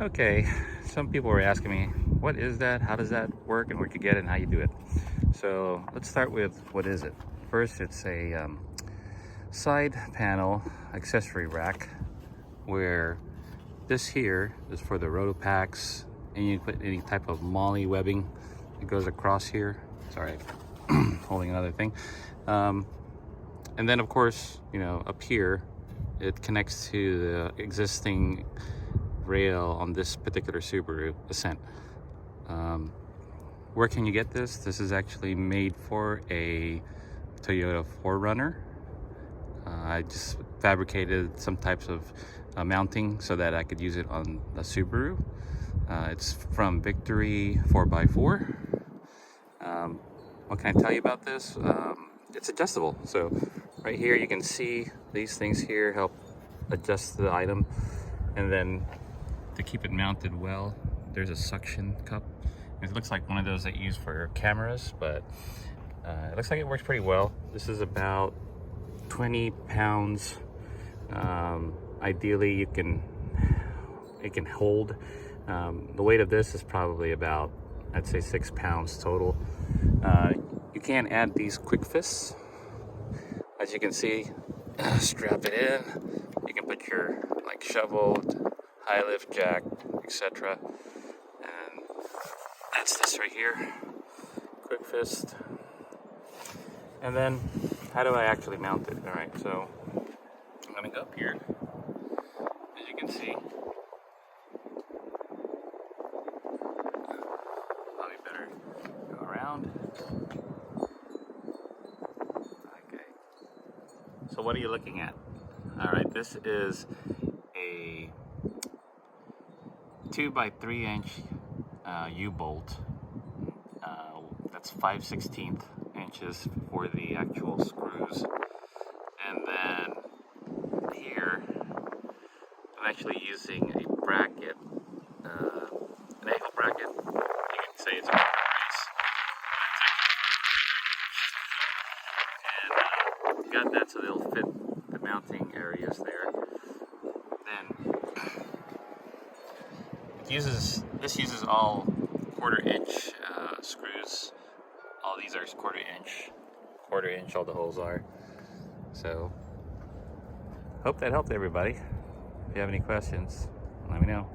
Okay, some people were asking me, what is that? How does that work? And where you get it and how you do it. So let's start with what is it? First, it's a side panel accessory rack where this here is for the roto packs, and you can put any type of molly webbing that goes across here. Sorry, holding another thing. And then of course, you know, up here, it connects to the existing rail on this particular Subaru Ascent. Where can you get this? This is actually made for a Toyota Forerunner. I just fabricated some types of mounting so that I could use it on the Subaru. It's from Victory 4x4. What can I tell you about this? It's adjustable. So right here you can see these things here help adjust the item, and then to keep it mounted well, there's a suction cup. It looks like one of those that you use for cameras, but it looks like it works pretty well. This is about 20 pounds. Ideally it can hold. The weight of this is probably about, I'd say, 6 pounds total. You can add these quick fists. As you can see, strap it in. You can put your like shovel, high lift jack, etc. And that's this right here, quick fist. And then how do I actually mount it? All right, so I'm gonna go up here. As you can see, probably better go around. Okay, so what are you looking at? All right, this is a 2x3 inch U-bolt. That's 5/16 inches for the actual screws. And then here, I'm actually using a bracket, an angle bracket. You can say it's a brace. And got that so they'll fit the mounting areas there. Then this uses all 1/4 inch screws. All these are 1/4 inch, all the holes are. So hope that helped everybody. If you have any questions, let me know.